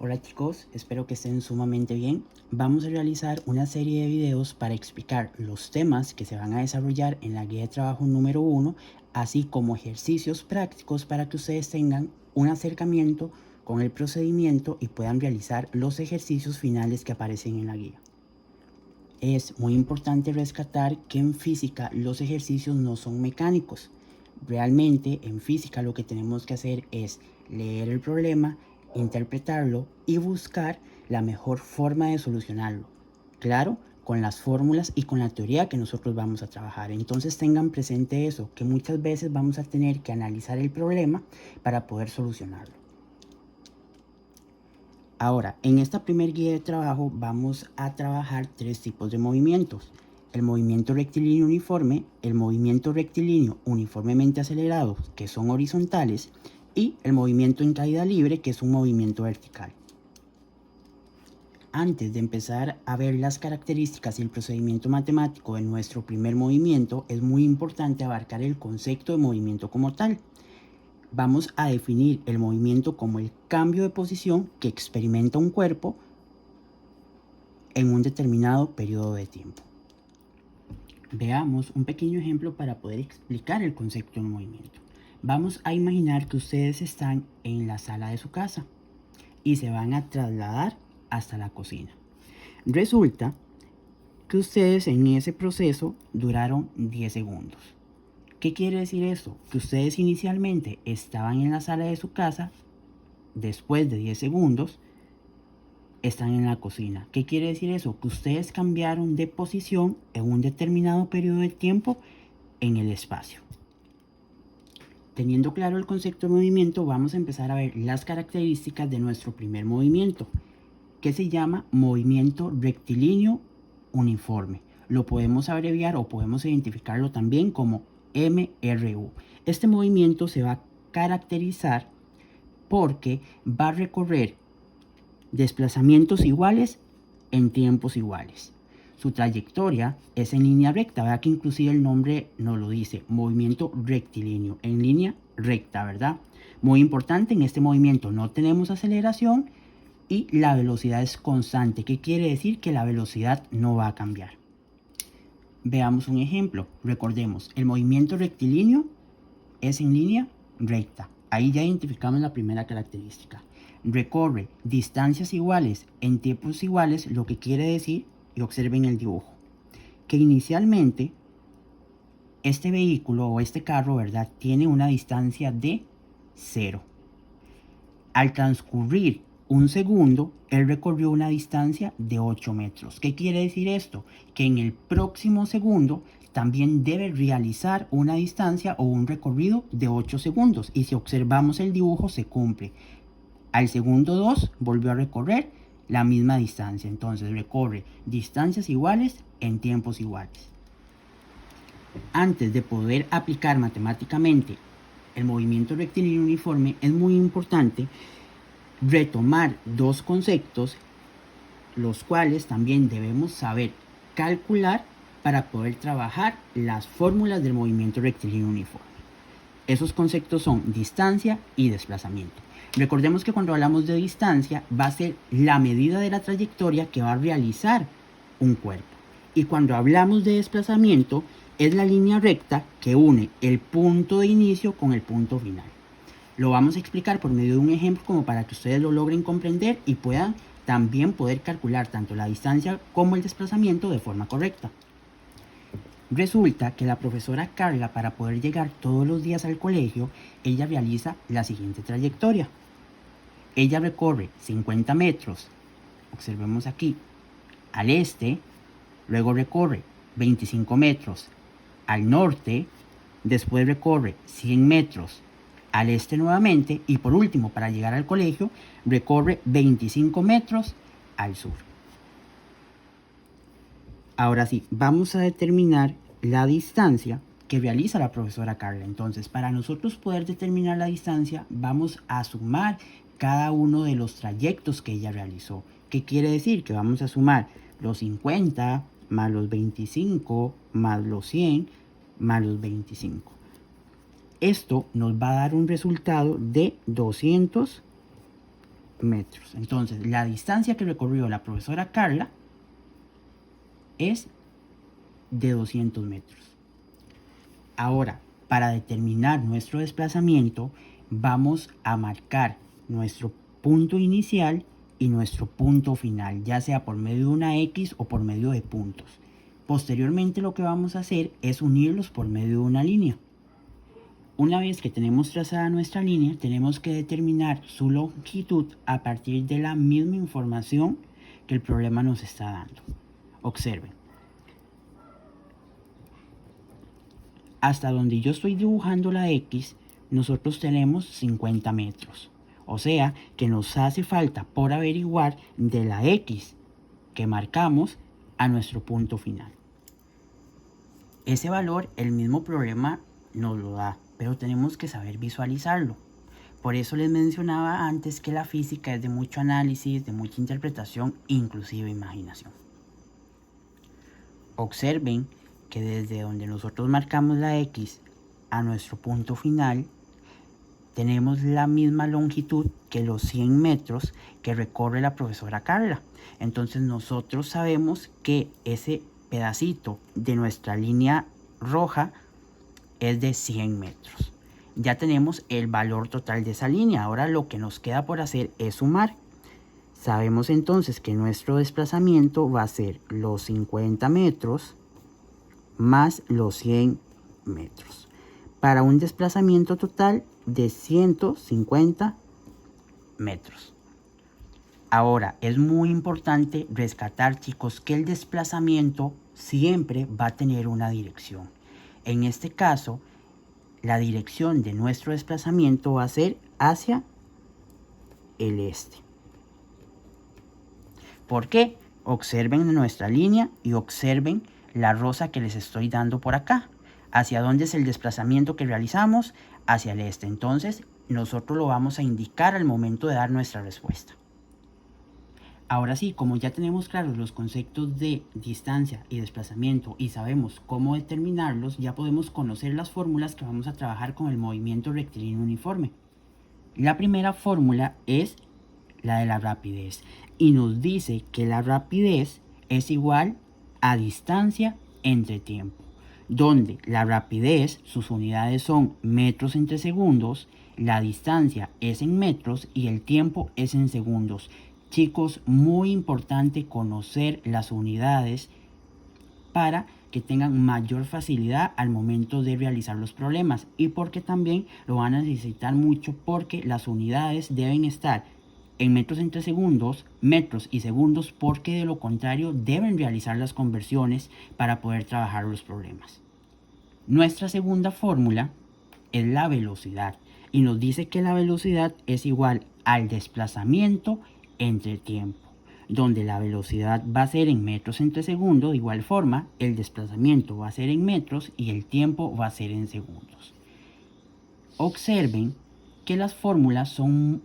Hola chicos, espero que estén sumamente bien. Vamos a realizar una serie de videos para explicar los temas que se van a desarrollar en la guía de trabajo número 1, así como ejercicios prácticos para que ustedes tengan un acercamiento con el procedimiento y puedan realizar los ejercicios finales que aparecen en la guía. Es muy importante rescatar que en física los ejercicios no son mecánicos. Realmente en física lo que tenemos que hacer es leer el problema, interpretarlo y buscar la mejor forma de solucionarlo. Claro, con las fórmulas y con la teoría que nosotros vamos a trabajar. Entonces tengan presente eso, que muchas veces vamos a tener que analizar el problema para poder solucionarlo. Ahora, en esta primer guía de trabajo vamos a trabajar tres tipos de movimientos. El movimiento rectilíneo uniforme, el movimiento rectilíneo uniformemente acelerado, que son horizontales, y el movimiento en caída libre, que es un movimiento vertical. Antes de empezar a ver las características y el procedimiento matemático de nuestro primer movimiento, es muy importante abarcar el concepto de movimiento como tal. Vamos a definir el movimiento como el cambio de posición que experimenta un cuerpo en un determinado periodo de tiempo. Veamos un pequeño ejemplo para poder explicar el concepto de movimiento. Vamos a imaginar que ustedes están en la sala de su casa y se van a trasladar hasta la cocina. Resulta que ustedes en ese proceso duraron 10 segundos. ¿Qué quiere decir esto? Que ustedes inicialmente estaban en la sala de su casa, después de 10 segundos están en la cocina. ¿Qué quiere decir eso? Que ustedes cambiaron de posición en un determinado periodo de tiempo en el espacio. Teniendo claro el concepto de movimiento, vamos a empezar a ver las características de nuestro primer movimiento, que se llama movimiento rectilíneo uniforme. Lo podemos abreviar o podemos identificarlo también como MRU. Este movimiento se va a caracterizar porque va a recorrer desplazamientos iguales en tiempos iguales. Su trayectoria es en línea recta, ¿verdad? Que inclusive el nombre nos lo dice, movimiento rectilíneo, en línea recta, ¿verdad? Muy importante, en este movimiento no tenemos aceleración y la velocidad es constante. ¿Qué quiere decir? Que la velocidad no va a cambiar. Veamos un ejemplo. Recordemos, el movimiento rectilíneo es en línea recta. Ahí ya identificamos la primera característica. Recorre distancias iguales en tiempos iguales, lo que quiere decir, y observen el dibujo, que inicialmente este vehículo o este carro, ¿verdad?, tiene una distancia de 0. Al transcurrir un segundo, él recorrió una distancia de 8 metros. ¿Qué quiere decir esto? Que en el próximo segundo también debe realizar una distancia o un recorrido de 8 segundos. Y si observamos el dibujo, se cumple. Al segundo 2 volvió a recorrer la misma distancia. Entonces recorre distancias iguales en tiempos iguales. Antes de poder aplicar matemáticamente el movimiento rectilíneo uniforme, es muy importante retomar dos conceptos, los cuales también debemos saber calcular para poder trabajar las fórmulas del movimiento rectilíneo uniforme. Esos conceptos son distancia y desplazamiento. Recordemos que cuando hablamos de distancia va a ser la medida de la trayectoria que va a realizar un cuerpo. Y cuando hablamos de desplazamiento es la línea recta que une el punto de inicio con el punto final. Lo vamos a explicar por medio de un ejemplo como para que ustedes lo logren comprender y puedan también poder calcular tanto la distancia como el desplazamiento de forma correcta. Resulta que la profesora Carla, para poder llegar todos los días al colegio, ella realiza la siguiente trayectoria. Ella recorre 50 metros, observemos aquí, al este, luego recorre 25 metros al norte, después recorre 100 metros al este nuevamente y por último, para llegar al colegio, recorre 25 metros al sur. Ahora sí, vamos a determinar la distancia que realiza la profesora Carla. Entonces, para nosotros poder determinar la distancia, vamos a sumar cada uno de los trayectos que ella realizó. ¿Qué quiere decir? Que vamos a sumar los 50 más los 25 más los 100 más los 25. Esto nos va a dar un resultado de 200 metros. Entonces, la distancia que recorrió la profesora Carla es de 200 metros. Ahora, para determinar nuestro desplazamiento, vamos a marcar nuestro punto inicial y nuestro punto final, ya sea por medio de una X o por medio de puntos. Posteriormente, lo que vamos a hacer es unirlos por medio de una línea. Una vez que tenemos trazada nuestra línea, tenemos que determinar su longitud a partir de la misma información que el problema nos está dando. Observen. Hasta donde yo estoy dibujando la X, nosotros tenemos 50 metros. O sea que nos hace falta por averiguar de la X que marcamos a nuestro punto final. Ese valor, el mismo problema nos lo da, pero tenemos que saber visualizarlo. Por eso les mencionaba antes que la física es de mucho análisis, de mucha interpretación, inclusive imaginación. Observen que desde donde nosotros marcamos la X a nuestro punto final, tenemos la misma longitud que los 100 metros que recorre la profesora Carla. Entonces nosotros sabemos que ese pedacito de nuestra línea roja es de 100 metros. Ya tenemos el valor total de esa línea. Ahora lo que nos queda por hacer es sumar. Sabemos entonces que nuestro desplazamiento va a ser los 50 metros más los 100 metros. Para un desplazamiento total de 150 metros. Ahora, es muy importante rescatar, chicos, que el desplazamiento siempre va a tener una dirección. En este caso, la dirección de nuestro desplazamiento va a ser hacia el este. ¿Por qué? Observen nuestra línea y observen la rosa que les estoy dando por acá. ¿Hacia dónde es el desplazamiento que realizamos? Hacia el este. Entonces, nosotros lo vamos a indicar al momento de dar nuestra respuesta. Ahora sí, como ya tenemos claros los conceptos de distancia y desplazamiento y sabemos cómo determinarlos, ya podemos conocer las fórmulas que vamos a trabajar con el movimiento rectilíneo uniforme. La primera fórmula es la de la rapidez y nos dice que la rapidez es igual a distancia entre tiempo, donde la rapidez, sus unidades son metros entre segundos, la distancia es en metros y el tiempo es en segundos. Chicos, muy importante conocer las unidades para que tengan mayor facilidad al momento de realizar los problemas y porque también lo van a necesitar mucho porque las unidades deben estar en metros entre segundos, metros y segundos, porque de lo contrario deben realizar las conversiones para poder trabajar los problemas. Nuestra segunda fórmula es la velocidad y nos dice que la velocidad es igual al desplazamiento entre tiempo, donde la velocidad va a ser en metros entre segundos, de igual forma el desplazamiento va a ser en metros y el tiempo va a ser en segundos. Observen que las fórmulas son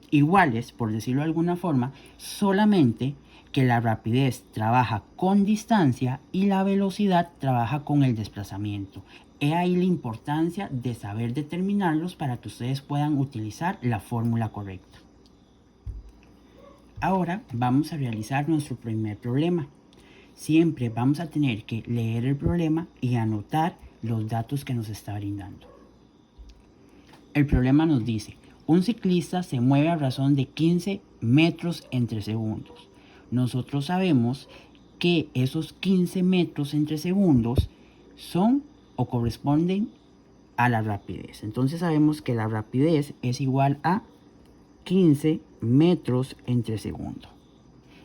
iguales, por decirlo de alguna forma, solamente que la rapidez trabaja con distancia y la velocidad trabaja con el desplazamiento. He ahí la importancia de saber determinarlos para que ustedes puedan utilizar la fórmula correcta. Ahora vamos a realizar nuestro primer problema. Siempre vamos a tener que leer el problema y anotar los datos que nos está brindando. El problema nos dice: un ciclista se mueve a razón de 15 metros entre segundos. Nosotros sabemos que esos 15 metros entre segundos son o corresponden a la rapidez. Entonces sabemos que la rapidez es igual a 15 metros entre segundo.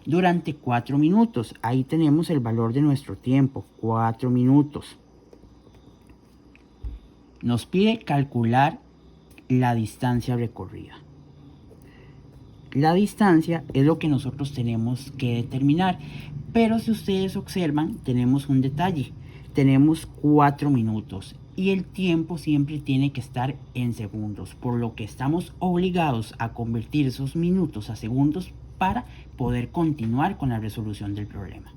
Durante 4 minutos, ahí tenemos el valor de nuestro tiempo, 4 minutos. Nos pide calcular la distancia recorrida. La distancia es lo que nosotros tenemos que determinar, pero si ustedes observan, tenemos un detalle. Tenemos 4 minutos y el tiempo siempre tiene que estar en segundos, por lo que estamos obligados a convertir esos minutos a segundos para poder continuar con la resolución del problema.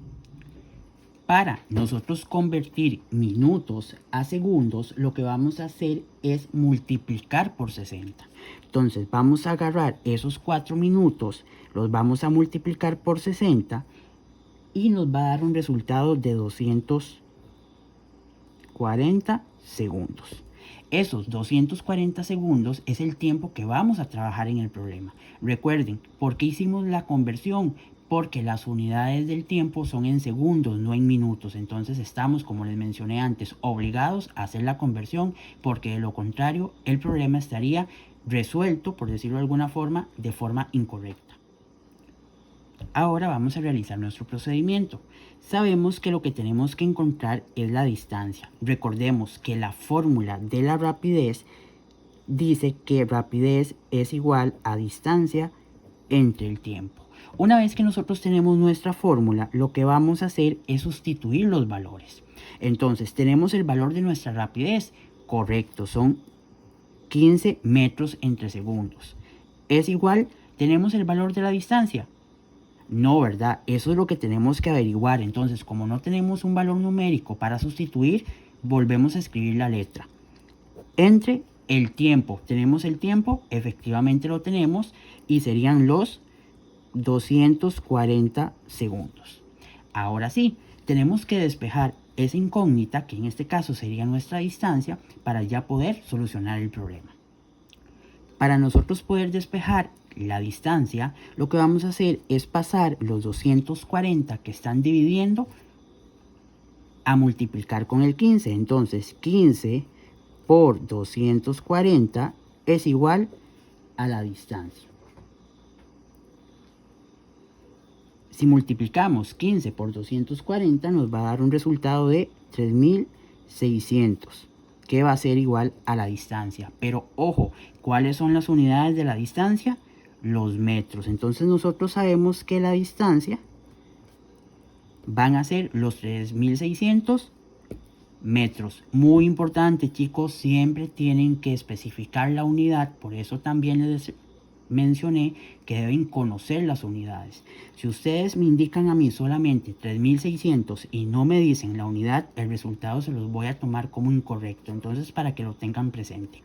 Para nosotros convertir minutos a segundos, lo que vamos a hacer es multiplicar por 60. Entonces vamos a agarrar esos 4 minutos, los vamos a multiplicar por 60 y nos va a dar un resultado de 240 segundos. Esos 240 segundos es el tiempo que vamos a trabajar en el problema. Recuerden, ¿por qué hicimos la conversión? Porque las unidades del tiempo son en segundos, no en minutos. Entonces estamos, como les mencioné antes, obligados a hacer la conversión, porque de lo contrario el problema estaría resuelto, por decirlo de alguna forma, de forma incorrecta. Ahora vamos a realizar nuestro procedimiento. Sabemos que lo que tenemos que encontrar es la distancia. Recordemos que la fórmula de la rapidez dice que rapidez es igual a distancia entre el tiempo. Una vez que nosotros tenemos nuestra fórmula, lo que vamos a hacer es sustituir los valores. Entonces tenemos el valor de nuestra rapidez. Correcto, son 15 metros entre segundos. Es igual, tenemos el valor de la distancia. No, ¿verdad? Eso es lo que tenemos que averiguar. Entonces, como no tenemos un valor numérico para sustituir, volvemos a escribir la letra. Entre el tiempo, ¿tenemos el tiempo? Efectivamente lo tenemos y serían los 240 segundos. Ahora sí, tenemos que despejar esa incógnita, que en este caso sería nuestra distancia, para ya poder solucionar el problema. Para nosotros poder despejar la distancia, lo que vamos a hacer es pasar los 240 que están dividiendo a multiplicar con el 15. Entonces 15 por 240 es igual a la distancia. Si multiplicamos 15 por 240 nos va a dar un resultado de 3600, que va a ser igual a la distancia. Pero ojo, ¿cuáles son las unidades de la distancia? Los metros. Entonces nosotros sabemos que la distancia van a ser los 3600 metros. Muy importante, chicos, siempre tienen que especificar la unidad. Por eso también les mencioné que deben conocer las unidades. Si ustedes me indican a mí solamente 3600 y no me dicen la unidad, el resultado se los voy a tomar como incorrecto. Entonces, para que lo tengan presente.